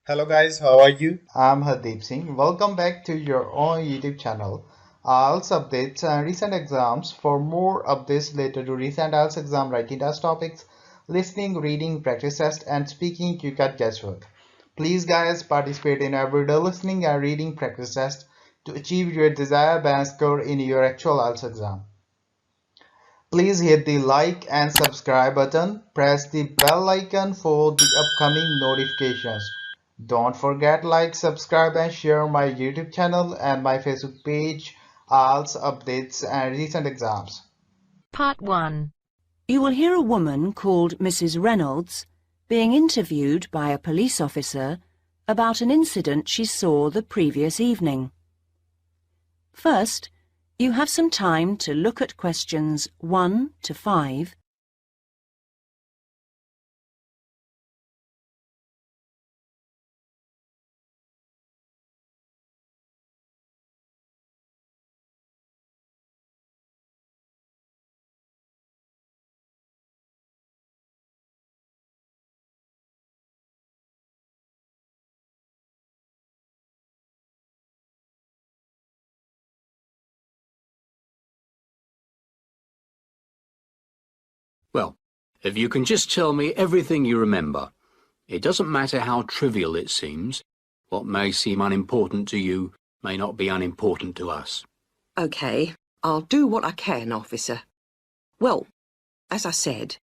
Hello guys, how are you? I'm Hardeep Singh. Welcome back to your own YouTube channel. IELTS updates and recent exams. For more updates related to recent IELTS exam writing test topics, listening, reading, practice test, and speaking, you got guesswork. Please, guys, participate in everyday listening and reading practice test to achieve your desired band score in your actual IELTS exam. Please hit the like and subscribe button. Press the bell icon for the upcoming notifications. Don't forget like, subscribe and share my YouTube channel and my Facebook page, IELTS updates and recent exams. Part 1. You will hear a woman called Mrs. Reynolds being interviewed by a police officer about an incident she saw the previous evening. First, you have some time to look at questions 1 to 5. Well, if you can just tell me everything you remember, it doesn't matter how trivial it seems. What may seem unimportant to you may not be unimportant to us. OK, I'll do what I can, officer. Well, as I said,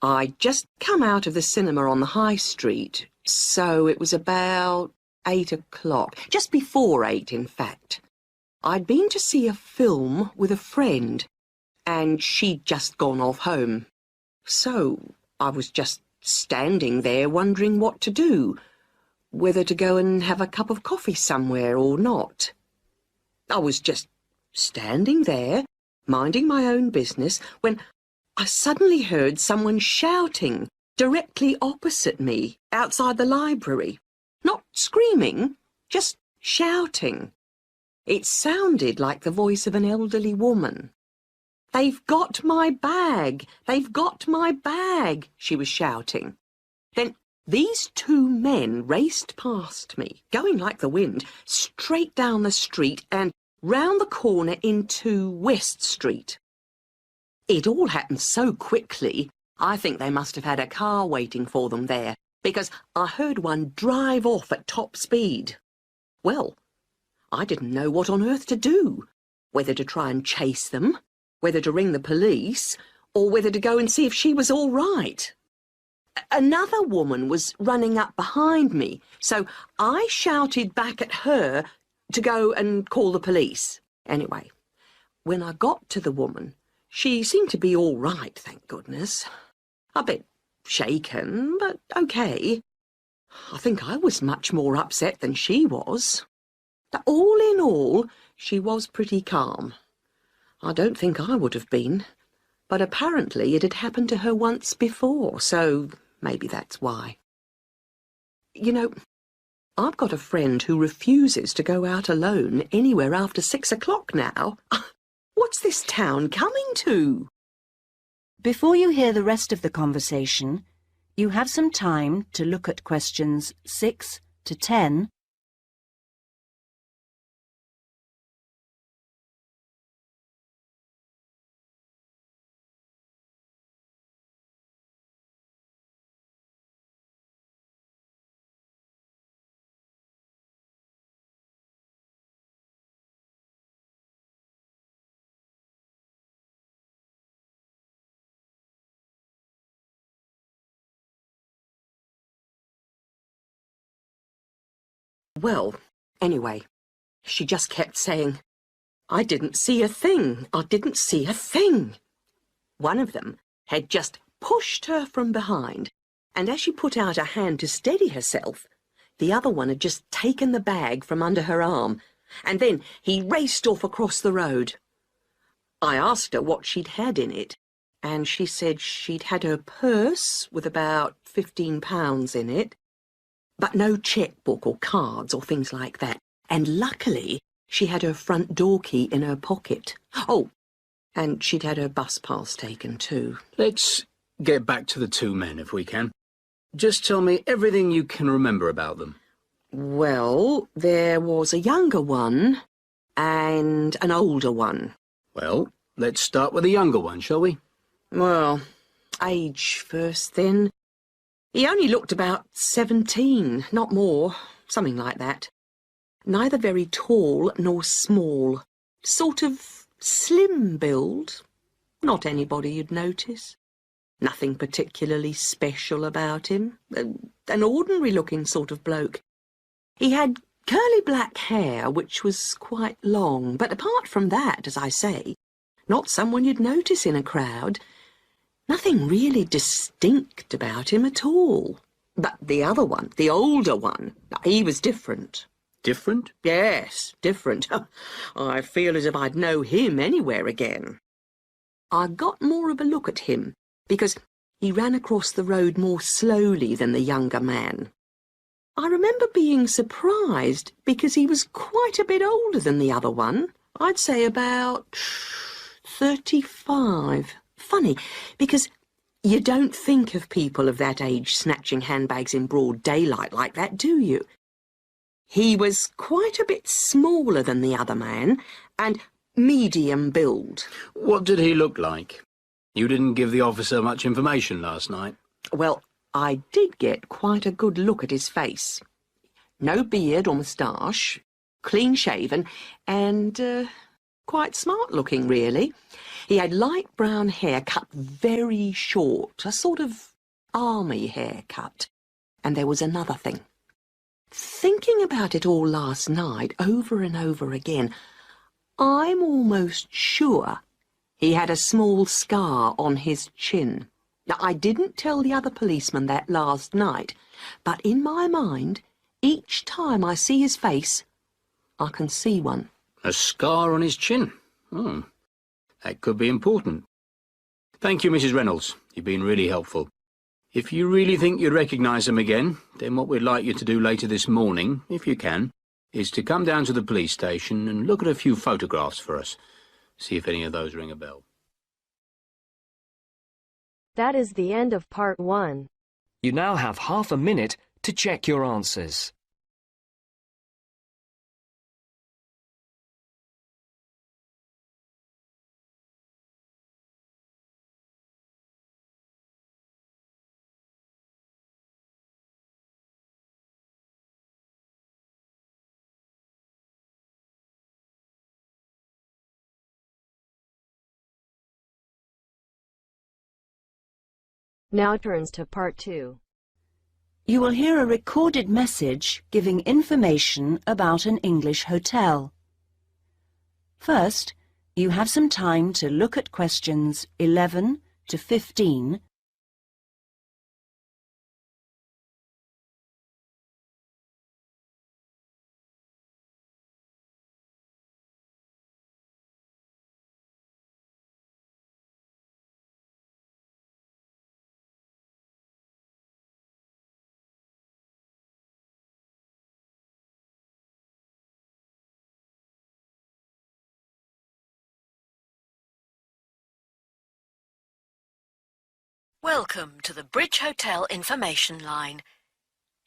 I'd just come out of the cinema on the high street, so it was about 8 o'clock, just before 8, in fact. I'd been to see a film with a friend, and she'd just gone off home. So I was just standing there wondering what to do, whether to go and have a cup of coffee somewhere or not. I was just standing there, minding my own business, when I suddenly heard someone shouting directly opposite me outside the library. Not screaming, just shouting. It sounded like the voice of an elderly woman. "They've got my bag! They've got my bag!" she was shouting. Then these two men raced past me, going like the wind, straight down the street and round the corner into West Street. It all happened so quickly, I think they must have had a car waiting for them there, because I heard one drive off at top speed. Well, I didn't know what on earth to do, whether to try and chase them, whether to ring the police, or whether to go and see if she was all right. Another woman was running up behind me, so I shouted back at her to go and call the police. Anyway, when I got to the woman, she seemed to be all right, thank goodness. A bit shaken, but OK. I think I was much more upset than she was. All in all, she was pretty calm. I don't think I would have been, but apparently it had happened to her once before, so maybe that's why. You know, I've got a friend who refuses to go out alone anywhere after 6 o'clock now. What's this town coming to? Before you hear the rest of the conversation, you have some time to look at questions 6 to 10. Well, anyway, she just kept saying, "I didn't see a thing. I didn't see a thing." One of them had just pushed her from behind, and as she put out a hand to steady herself, the other one had just taken the bag from under her arm, and then he raced off across the road. I asked her what she'd had in it, and she said she'd had her purse with about £15 in it, but no chequebook or cards or things like that, and luckily she had her front door key in her pocket. Oh, and she'd had her bus pass taken too. Let's get back to the two men, if we can. Just tell me everything you can remember about them. Well, there was a younger one and an older one. Well, let's start with the younger one, shall we? Well, age first then. He only looked about 17, not more, something like that. Neither very tall nor small. Sort of slim build. Not anybody you'd notice. Nothing particularly special about him. An ordinary-looking sort of bloke. He had curly black hair, which was quite long, but apart from that, as I say, not someone you'd notice in a crowd. Nothing really distinct about him at all. But the other one, the older one, he was different. Different? Yes, different. I feel as if I'd know him anywhere again. I got more of a look at him because he ran across the road more slowly than the younger man. I remember being surprised because he was quite a bit older than the other one. I'd say about 35. Funny, because you don't think of people of that age snatching handbags in broad daylight like that, do you? He was quite a bit smaller than the other man and medium build. What did he look like? You didn't give the officer much information last night. Well, I did get quite a good look at his face. No beard or moustache, clean-shaven, and quite smart-looking, really. He had light brown hair cut very short, a sort of army haircut. And there was another thing. Thinking about it all last night, over and over again, I'm almost sure he had a small scar on his chin. Now, I didn't tell the other policeman that last night, but in my mind, each time I see his face, I can see one. A scar on his chin? Oh, that could be important. Thank you, Mrs. Reynolds. You've been really helpful. If you really think you'd recognise him again, then what we'd like you to do later this morning, if you can, is to come down to the police station and look at a few photographs for us. See if any of those ring a bell. That is the end of part 1. You now have half a minute to check your answers. Now turns to part 2. You will hear a recorded message giving information about an English hotel. First, you have some time to look at questions 11 to 15. Welcome to the Bridge Hotel Information Line.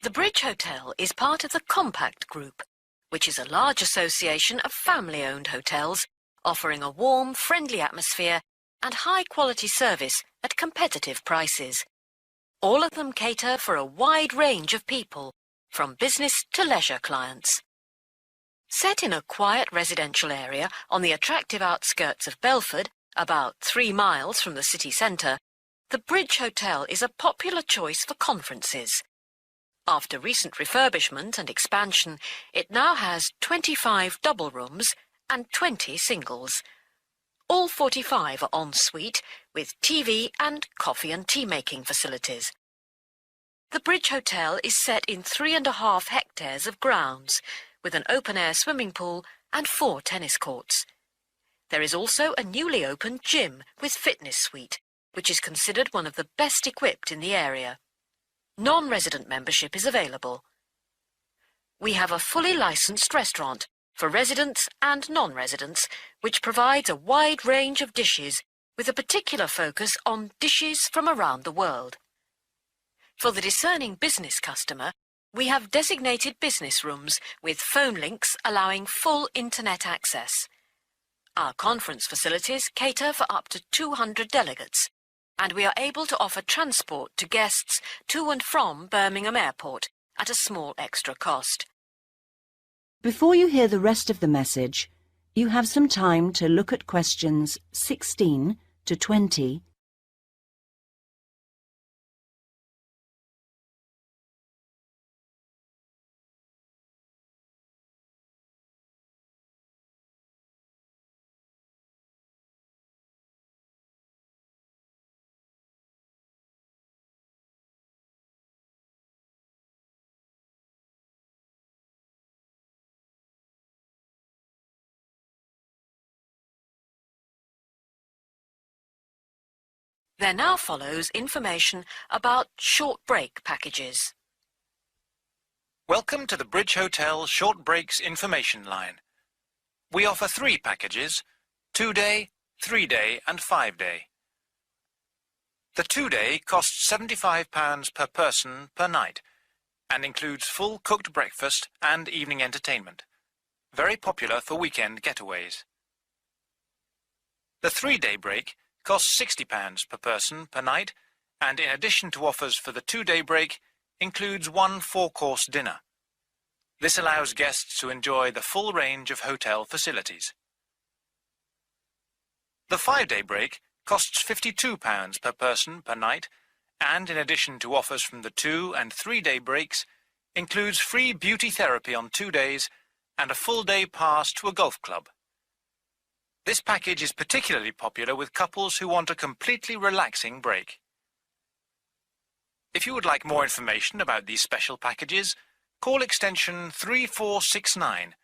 The Bridge Hotel is part of the Compact Group, which is a large association of family-owned hotels offering a warm, friendly atmosphere and high-quality service at competitive prices. All of them cater for a wide range of people, from business to leisure clients. Set in a quiet residential area on the attractive outskirts of Belford, about 3 miles from the city centre, the Bridge Hotel is a popular choice for conferences. After recent refurbishment and expansion, it now has 25 double rooms and 20 singles. All 45 are en suite with TV and coffee and tea making facilities. The Bridge Hotel is set in 3.5 hectares of grounds, with an open-air swimming pool and 4 tennis courts. There is also a newly opened gym with fitness suite, which is considered one of the best equipped in the area. Non-resident membership is available. We have a fully licensed restaurant for residents and non-residents, which provides a wide range of dishes with a particular focus on dishes from around the world. For the discerning business customer, We have designated business rooms with phone links allowing full internet access. Our conference facilities cater for up to 200 delegates, and we are able to offer transport to guests to and from Birmingham Airport at a small extra cost. Before you hear the rest of the message, you have some time to look at questions 16 to 20. There now follows information about short break packages. Welcome to the Bridge Hotel Short Breaks Information Line. We offer 3 packages: 2-day, 3-day and 5-day. The 2-day costs £75 per person per night and includes full cooked breakfast and evening entertainment. Very popular for weekend getaways. The 3-day break costs £60 per person per night, and in addition to offers for the 2-day break, includes 1 4-course dinner. This allows guests to enjoy the full range of hotel facilities. The 5-day break costs £52 per person per night, and in addition to offers from the 2- and 3-day breaks, includes free beauty therapy on 2 days and a full-day pass to a golf club. This package is particularly popular with couples who want a completely relaxing break. If you would like more information about these special packages, call extension 3469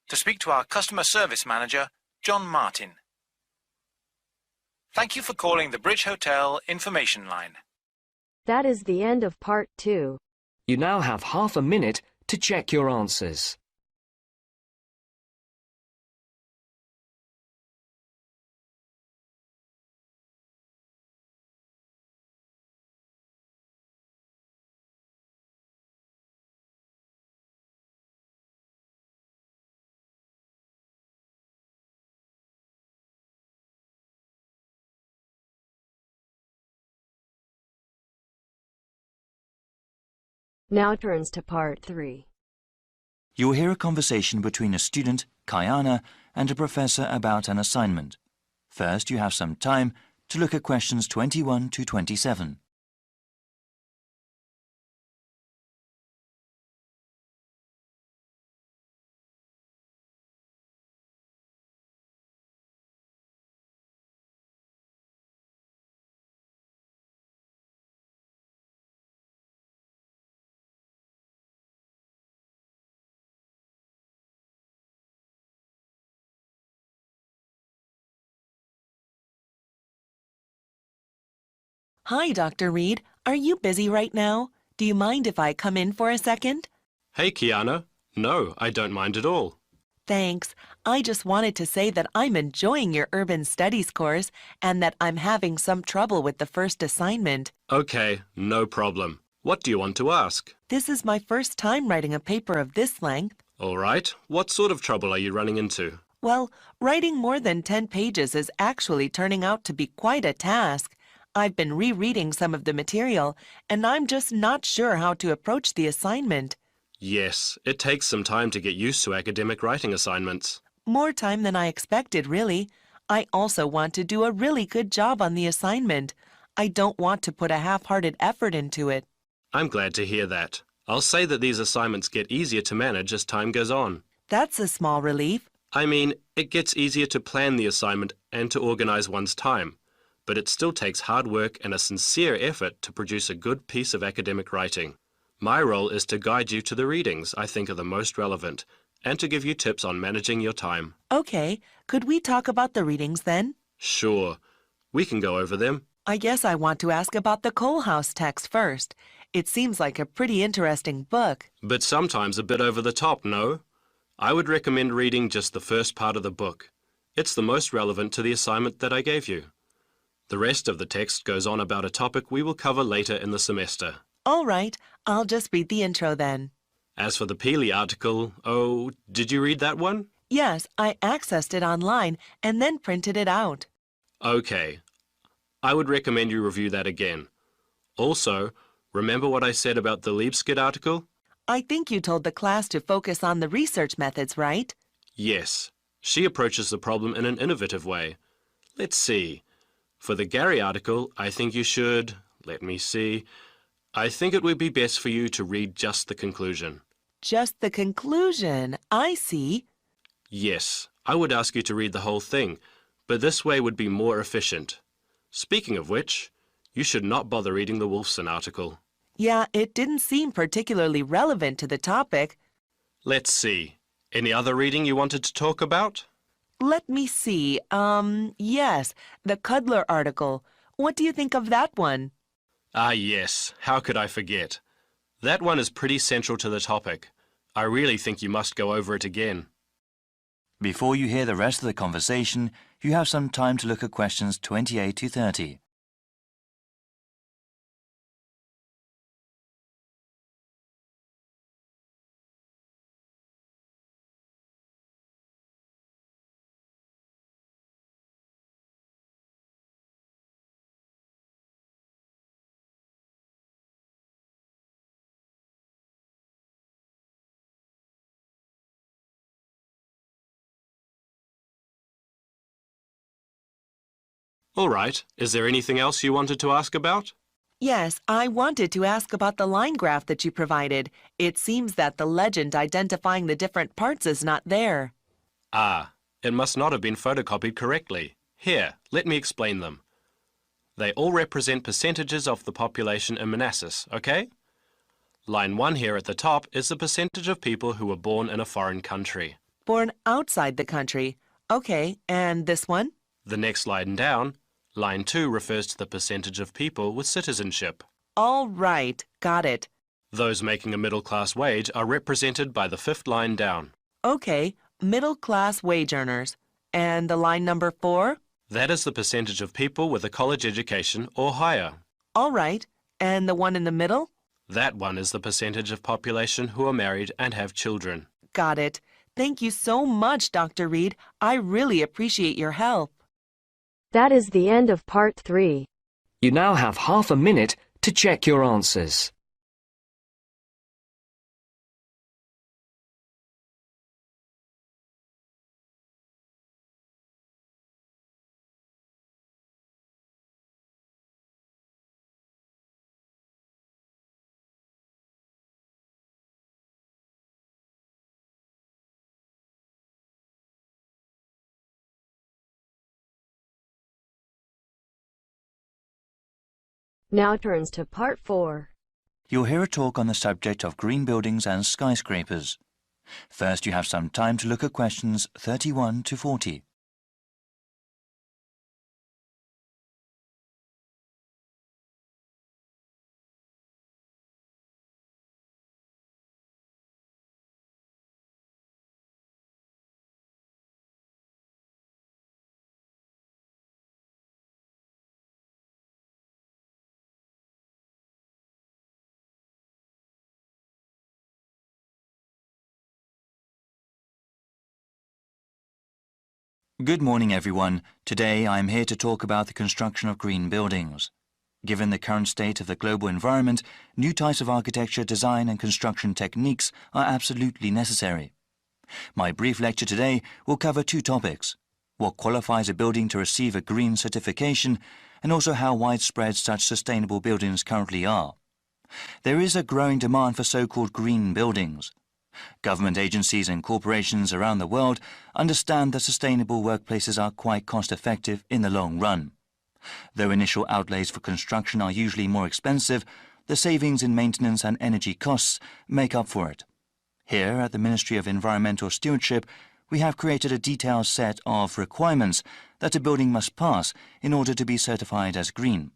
to speak to our customer service manager, John Martin. Thank you for calling the Bridge Hotel Information Line. That is the end of part 2. You now have half a minute to check your answers. Now turns to part 3. You will hear a conversation between a student, Kayana, and a professor about an assignment. First, you have some time to look at questions 21 to 27. Hi, Dr. Reed. Are you busy right now? Do you mind if I come in for a second? Hey, Kiana. No, I don't mind at all. Thanks. I just wanted to say that I'm enjoying your Urban Studies course and that I'm having some trouble with the first assignment. Okay, no problem. What do you want to ask? This is my first time writing a paper of this length. All right. What sort of trouble are you running into? Well, writing more than 10 pages is actually turning out to be quite a task. I've been rereading some of the material, and I'm just not sure how to approach the assignment. Yes, it takes some time to get used to academic writing assignments. More time than I expected, really. I also want to do a really good job on the assignment. I don't want to put a half-hearted effort into it. I'm glad to hear that. I'll say that these assignments get easier to manage as time goes on. That's a small relief. I mean, it gets easier to plan the assignment and to organize one's time. But it still takes hard work and a sincere effort to produce a good piece of academic writing. My role is to guide you to the readings I think are the most relevant and to give you tips on managing your time. Okay, could we talk about the readings then? Sure. We can go over them. I guess I want to ask about the Coal House text first. It seems like a pretty interesting book. But sometimes a bit over the top, no? I would recommend reading just the first part of the book. It's the most relevant to the assignment that I gave you. The rest of the text goes on about a topic we will cover later in the semester. All right, I'll just read the intro then. As for the Peely article, oh, did you read that one? Yes, I accessed it online and then printed it out. Okay. I would recommend you review that again. Also, remember what I said about the Liebskid article? I think you told the class to focus on the research methods, right? Yes. She approaches the problem in an innovative way. Let's see. For the Gary article, I think you should... Let me see. I think it would be best for you to read just the conclusion. Just the conclusion. I see. Yes, I would ask you to read the whole thing, but this way would be more efficient. Speaking of which, you should not bother reading the Wolfson article. Yeah, it didn't seem particularly relevant to the topic. Let's see. Any other reading you wanted to talk about? Let me see. Yes, the Cudler article. What do you think of that one? Ah, yes. How could I forget? That one is pretty central to the topic. I really think you must go over it again. Before you hear the rest of the conversation, you have some time to look at questions 28 to 30. All right. Is there anything else you wanted to ask about? Yes, I wanted to ask about the line graph that you provided. It seems that the legend identifying the different parts is not there. Ah, it must not have been photocopied correctly. Here, let me explain them. They all represent percentages of the population in Manassas, okay? Line 1 here at the top is the percentage of people who were born in a foreign country. Born outside the country. Okay, and this one? The next line down, line 2 refers to the percentage of people with citizenship. All right, got it. Those making a middle-class wage are represented by the 5th line down. Okay, middle-class wage earners. And the line number 4? That is the percentage of people with a college education or higher. All right, and the one in the middle? That one is the percentage of population who are married and have children. Got it. Thank you so much, Dr. Reed. I really appreciate your help. That is the end of part 3. You now have half a minute to check your answers. Now turns to part 4. You'll hear a talk on the subject of green buildings and skyscrapers. First, you have some time to look at questions 31 to 40. Good morning, everyone. Today I am here to talk about the construction of green buildings. Given the current state of the global environment, new types of architecture, design and construction techniques are absolutely necessary. My brief lecture today will cover two topics: what qualifies a building to receive a green certification, and also how widespread such sustainable buildings currently are. There is a growing demand for so-called green buildings. Government agencies and corporations around the world understand that sustainable workplaces are quite cost-effective in the long run. Though initial outlays for construction are usually more expensive, the savings in maintenance and energy costs make up for it. Here at the Ministry of Environmental Stewardship, we have created a detailed set of requirements that a building must pass in order to be certified as green.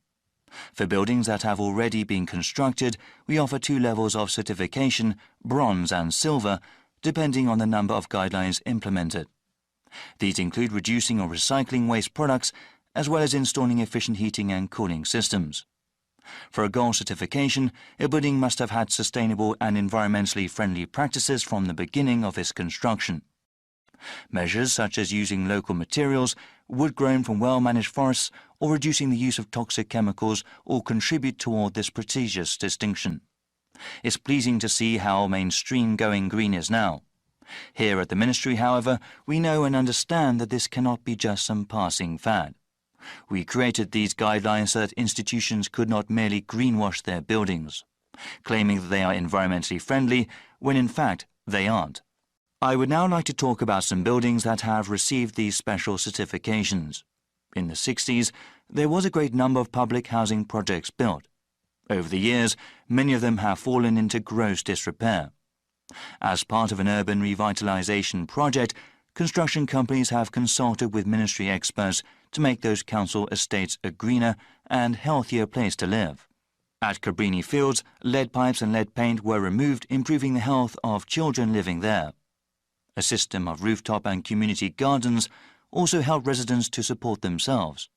For buildings that have already been constructed, we offer two levels of certification, bronze and silver, depending on the number of guidelines implemented. These include reducing or recycling waste products, as well as installing efficient heating and cooling systems. For a gold certification, a building must have had sustainable and environmentally friendly practices from the beginning of its construction. Measures such as using local materials, wood grown from well-managed forests, or reducing the use of toxic chemicals all contribute toward this prestigious distinction. It's pleasing to see how mainstream going green is now. Here at the Ministry, however, we know and understand that this cannot be just some passing fad. We created these guidelines so that institutions could not merely greenwash their buildings, claiming that they are environmentally friendly when in fact they aren't. I would now like to talk about some buildings that have received these special certifications. In the 60s, there was a great number of public housing projects built. Over the years, many of them have fallen into gross disrepair. As part of an urban revitalisation project, construction companies have consulted with ministry experts to make those council estates a greener and healthier place to live. At Cabrini Fields, lead pipes and lead paint were removed, improving the health of children living there. A system of rooftop and community gardens also helped residents to support themselves.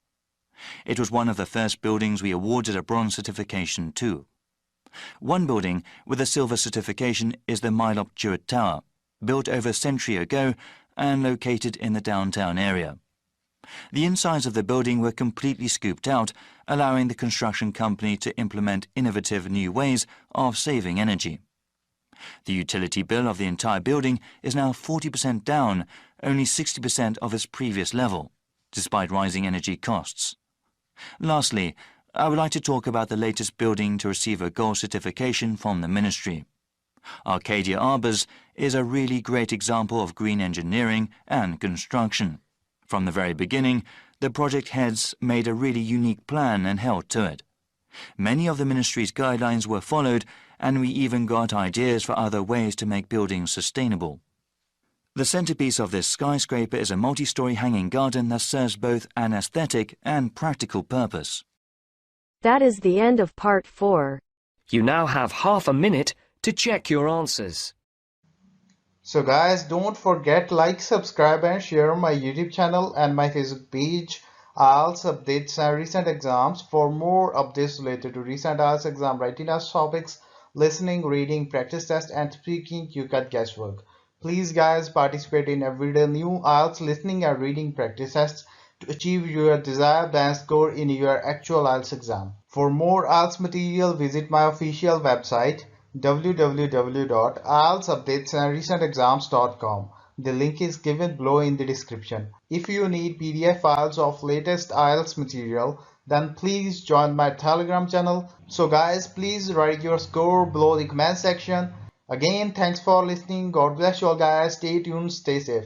It was one of the first buildings we awarded a bronze certification to. One building with a silver certification is the Mylop Jewett Tower, built over a century ago and located in the downtown area. The insides of the building were completely scooped out, allowing the construction company to implement innovative new ways of saving energy. The utility bill of the entire building is now 40% down, only 60% of its previous level, despite rising energy costs. Lastly, I would like to talk about the latest building to receive a gold certification from the Ministry. Arcadia Arbours is a really great example of green engineering and construction. From the very beginning, the project heads made a really unique plan and held to it. Many of the Ministry's guidelines were followed, and we even got ideas for other ways to make buildings sustainable. The centerpiece of this skyscraper is a multi-story hanging garden that serves both an aesthetic and practical purpose. That is the end of part 4. You now have half a minute to check your answers. So guys, don't forget like, subscribe and share my YouTube channel and my Facebook page. IELTS updates and recent exams. For more updates related to recent IELTS exam writing test topics, listening, reading, practice test and speaking, you got guesswork. Please guys, participate in everyday new IELTS listening and reading practice tests to achieve your desired band score in your actual IELTS exam. For more IELTS material, visit my official website www.ieltsupdatesandrecentexams.com. The link is given below in the description. If you need PDF files of latest IELTS material, then please join my Telegram channel. So guys, please write your score below the comment section. Again, thanks for listening. God bless you all guys. Stay tuned, stay safe.